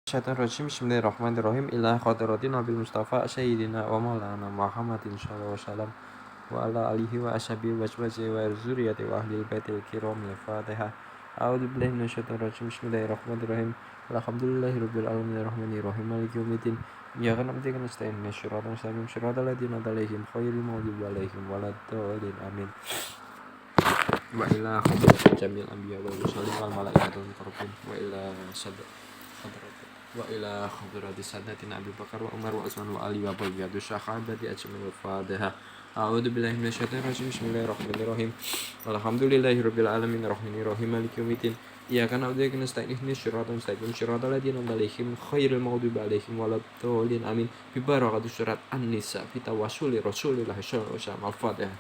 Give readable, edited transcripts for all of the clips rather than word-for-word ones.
Syaitonirrajim. Bismillahirrahmanirrahim. Ila khadratin Nabil Mustafa Sayyidina wa maulana Muhammadin sallallahu alaihi wasallam wa ala alihi wa ashabihi wa azwajihi wa zurriyyati wa ahlil baitil kiram. Al-Fatihah. A'udzu billahi minasyaitonirrajim. Bismillahirrahmanirrahim. Alhamdulillahirabbil alamin arrahmanir rahim maliki yaumiddin. Iyyaka na'budu wa nasta'in ihdinas siratal mustaqim siratal ladzina an'amta 'alaihim ghairil maghdubi alaihim waladdallin. Amin. Wa ila khadratin jamil anbiya wal mursalin wal malaikatul muqarrabin wa ila khadrati sadatina Abi Bakar wa Umar wa Utsman wa Ali wa baqiyatu syahadati ajmain. Al-Fatihah. A'udzu billahi minasyaitonir rajim. Bismillahirrahmanirrahim. Alhamdulillahirabbil alamin arrahmanir rahim maliki yaumiddin. Iyyaka na'budu wa iyyaka nasta'in ihdinas siratal mustaqim siratal ladzina an'amta 'alaihim ghairil maghdubi alaihim waladdallin. Amin. Bi barakati surat An-Nisa fi tawassuli Rasulillah sallallahu alaihi wasallam. Al-Fatihah.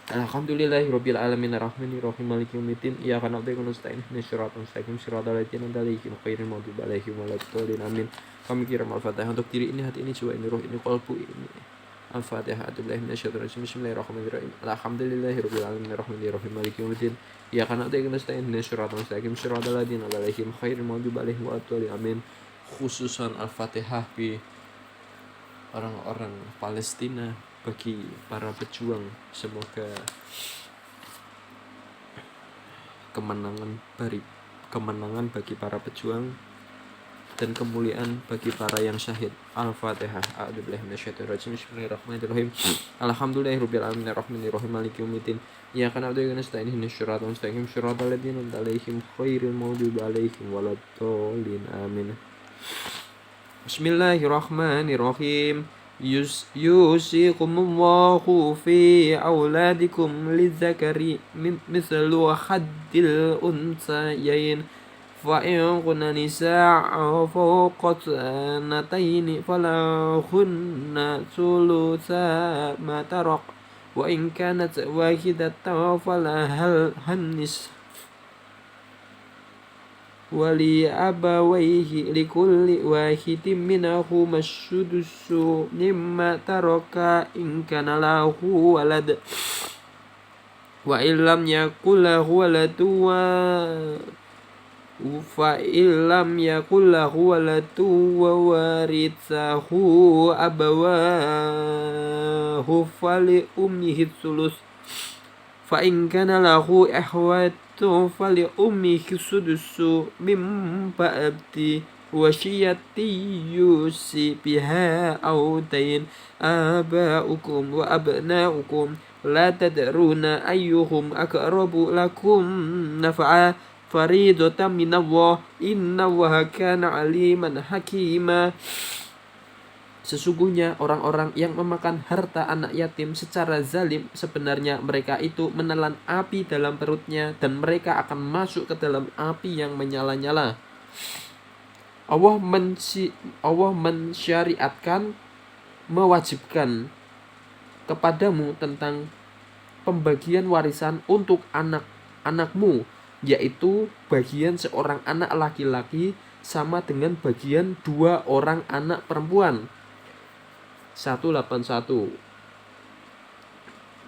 Alhamdulillahirabbil alamin arrahmanir rahim maliki yaumiddin. Iyyaka na'budu wa nasta'in ihdinas siratal mustaqim siratal ladzina an'amta 'alaihim ghairil maghdubi alaihim waladdallin. Amin. Kami kirim Al-Fatihah untuk diri ini, hati ini, jiwa ini, roh ini, qalbu ini. Al-Fatihah. A'udzubillahi minasyaitonir rajim. Bismillahirrahmanirrahim. Alhamdulillahirabbil alamin arrahmanir rahim maliki yaumiddin. Iyyaka na'budu wa nasta'in ihdinas siratal mustaqim siratal ladzina an'amta 'alaihim ghairil maghdubi 'alaihim waladdallin. Amin. Khususan Al-Fatihah bi orang-orang Palestina, bagi para pejuang, semoga kemenangan bagi para pejuang dan kemuliaan bagi para yang syahid. Al-Fatihah. A'udzubillahi minasyaitonir rajim. Bismillahirrahmanirrahim. Alhamdulillahirabbil alamin arrahmanir rahim maliki yaumiddin. Iyyaka na'budu wa iyyaka nasta'in ihdinas siratal mustaqim siratal ladzina an'amta 'alaihim ghairil maghdubi 'alaihim waladdallin. Amin. Bismillahirrahmanirrahim. Yusikumullahu fi auladikum lidzakari mithlu haddil unsayain fa in kunna nisa'a fawqa sanataini falahunna thulutsa ma tarak wa in kanat wahidatan falahal nisfu wali abawaihi likulli wahidin minahuma as-sudusu mimma taraka in kana lahu walad wa illam yakul lahu waladu fa illam yakul lahu waladu wa warithahu abawahu fali ummihi sulus fa in kana lahu ihwatu fali ummihi sudusu mim ba'di wasiyati yusi biha autain aba'ukum wa abna'ukum la tadruna ayyuhum aqrabu lakum naf'a faridatan minallah innallaha kana aliman hakima. Sesungguhnya orang-orang yang memakan harta anak yatim secara zalim, sebenarnya mereka itu menelan api dalam perutnya dan mereka akan masuk ke dalam api yang menyala-nyala. Allah mensyariatkan, mewajibkan kepadamu tentang pembagian warisan untuk anak-anakmu, yaitu bagian seorang anak laki-laki sama dengan bagian 2 orang anak perempuan. 181.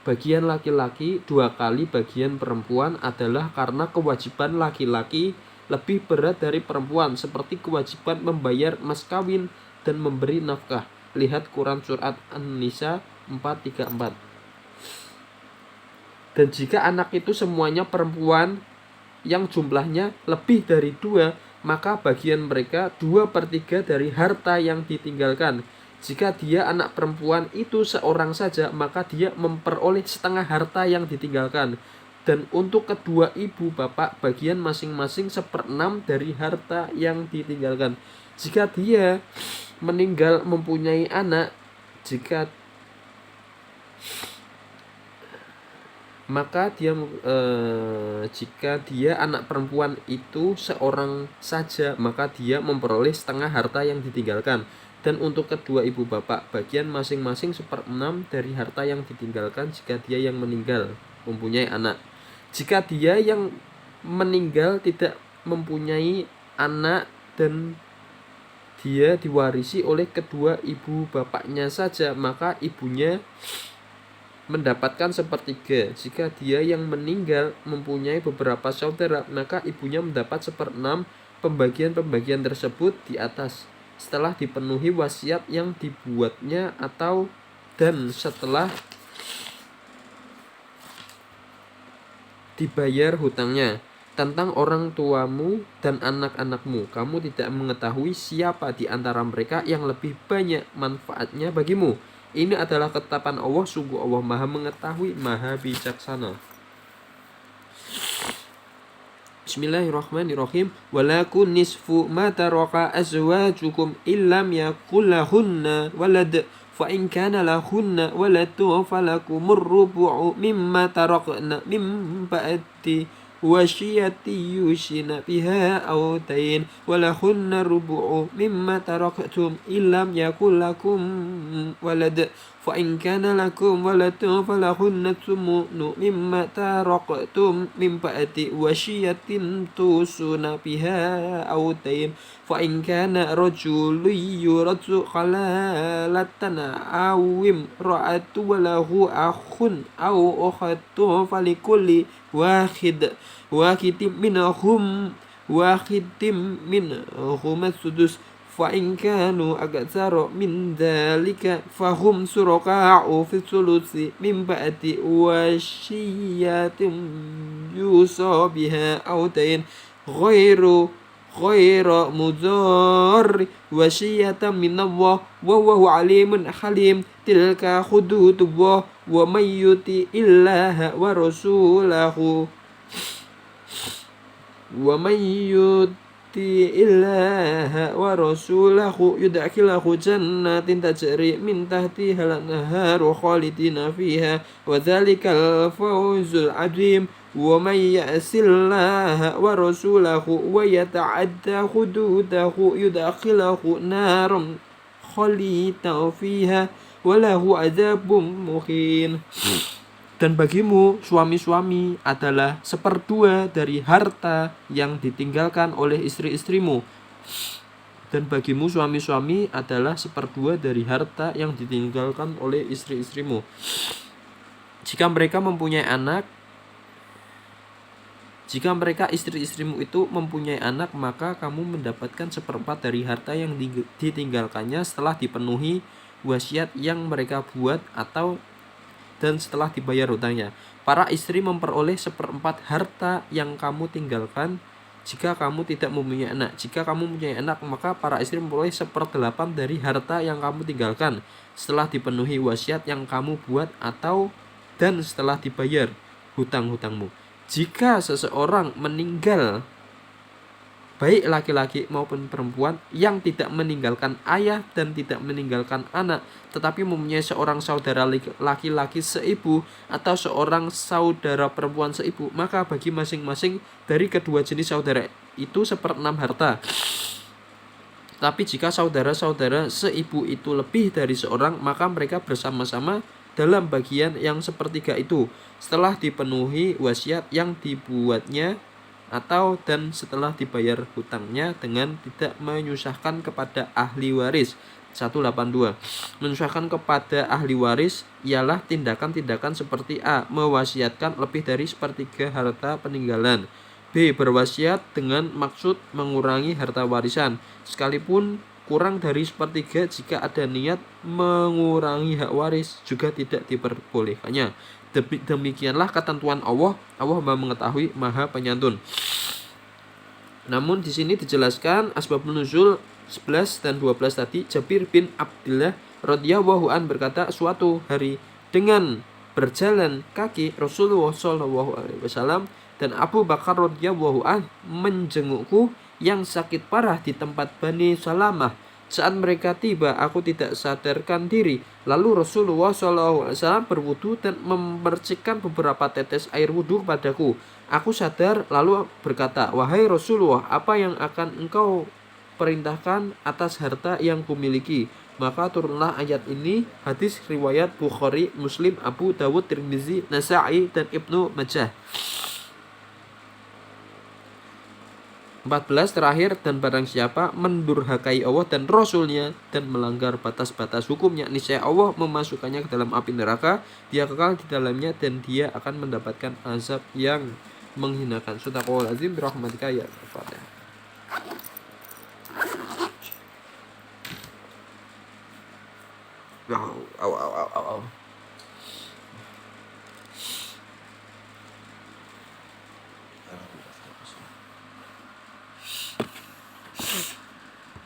Bagian laki-laki 2 kali bagian perempuan adalah karena kewajiban laki-laki lebih berat dari perempuan, seperti kewajiban membayar mas kawin dan memberi nafkah. Lihat Quran surat An-Nisa 434. Dan jika anak itu semuanya perempuan yang jumlahnya lebih dari 2, maka bagian mereka 2/3 dari harta yang ditinggalkan. Jika dia anak perempuan itu seorang saja, maka dia memperoleh setengah harta yang ditinggalkan. Dan untuk kedua ibu bapak, bagian masing-masing 1/6 dari harta yang ditinggalkan. Jika dia meninggal mempunyai anak, jika dia anak perempuan itu seorang saja, maka dia memperoleh setengah harta yang ditinggalkan. Dan untuk kedua ibu bapak, bagian masing-masing 1/6 dari harta yang ditinggalkan jika dia yang meninggal mempunyai anak. Jika dia yang meninggal tidak mempunyai anak dan dia diwarisi oleh kedua ibu bapaknya saja, maka ibunya mendapatkan 1/3. Jika dia yang meninggal mempunyai beberapa saudara, maka ibunya mendapat 1/6 pembagian-pembagian tersebut di atas setelah dipenuhi wasiat yang dibuatnya dan setelah dibayar hutangnya. Tentang orang tuamu dan anak-anakmu, kamu tidak mengetahui siapa di antara mereka yang lebih banyak manfaatnya bagimu. Ini adalah ketetapan Allah, sungguh Allah Maha mengetahui, Maha bijaksana. Bismillahirrahmanirrahim. Walakum nisfu ma taraka azwajukum illam yakul lahunna walad fa in kana lahunna waladu falakumur rubu'u mimma tarakna mim ba'di wasiyati yusina biha aw dain walahunna rubu'u mimma taraktum illam yakul lakum walad fa in kana lakum waladun falahunna thumnu mimma taraktum min ba'di wasiyatin tusuna biha aw dain fa in kana rajulun yuradu khalalatan aw imra'atu walahu akhun aw ukhtun falikulli wahidin minhum as-sudus fa in kanu aktsara min dzalika fahum syuraka'u fi tsulusi min ba'di wasiyatin yusa biha aw dain ghairu mudhar wasiyatan minallah wa huwa alimun halim. Tilka hududullah wa may yuti illaha wa rasulahu yudakhilahu jannatin tajri min tahtiha al-anharu khalidina fiha wa dhalikal fawzul azim. Wa may ya'sillaha wa rasulahu wa yata'adda hududahu yudakhilahu naran khalidan fiha walahu adzabun muhin. Dan bagimu suami-suami adalah 1/2 dari harta yang ditinggalkan oleh istri-istrimu. Dan bagimu suami-suami adalah 1/2 dari harta yang ditinggalkan oleh istri-istrimu. Jika mereka istri-istrimu itu mempunyai anak, maka kamu mendapatkan 1/4 dari harta yang ditinggalkannya setelah dipenuhi wasiat yang mereka buat dan setelah dibayar hutangnya. Para istri memperoleh 1/4 harta yang kamu tinggalkan jika kamu tidak mempunyai anak. Jika kamu mempunyai anak, maka para istri memperoleh 1/8 dari harta yang kamu tinggalkan setelah dipenuhi wasiat yang kamu buat dan setelah dibayar hutang-hutangmu. Jika seseorang meninggal, baik laki-laki maupun perempuan, yang tidak meninggalkan ayah dan tidak meninggalkan anak, tetapi mempunyai seorang saudara laki-laki seibu atau seorang saudara perempuan seibu, maka bagi masing-masing dari kedua jenis saudara itu 1/6 harta. Tapi jika saudara-saudara seibu itu lebih dari seorang, maka mereka bersama-sama dalam bagian yang 1/3 itu setelah dipenuhi wasiat yang dibuatnya dan setelah dibayar hutangnya dengan tidak menyusahkan kepada ahli waris. 182. Menyusahkan kepada ahli waris ialah tindakan-tindakan seperti A. Mewasiatkan lebih dari 1/3 harta peninggalan. B. Berwasiat dengan maksud mengurangi harta warisan, sekalipun kurang dari 1/3 jika ada niat mengurangi hak waris juga tidak diperbolehkannya. Demikianlah ketentuan Allah. Allah Maha mengetahui, Maha penyantun. Namun di sini dijelaskan asbabun nuzul 11 dan 12 tadi. Jabir bin Abdullah radhiyallahu an berkata, suatu hari dengan berjalan kaki Rasulullah SAW dan Abu Bakar radhiyallahu an menjengukku yang sakit parah di tempat Bani Salamah. Saat mereka tiba, aku tidak sadarkan diri. Lalu Rasulullah SAW berwudu dan memercikkan beberapa tetes air wudu padaku. Aku sadar lalu berkata, wahai Rasulullah, apa yang akan engkau perintahkan atas harta yang kumiliki? Maka turunlah ayat ini. Hadis riwayat Bukhari, Muslim, Abu Dawud, Tirmizi, Nasa'i, dan Ibnu Majah. 14 terakhir, dan barang siapa mendurhakai Allah dan Rasulnya dan melanggar batas-batas hukumnya, niscaya Allah memasukkannya ke dalam api neraka, dia kekal di dalamnya dan dia akan mendapatkan azab yang menghinakan. Shadaqallahul azim, birahmatika ya Al-Fatihah. Wow, aw, aw, aw, aw, aw.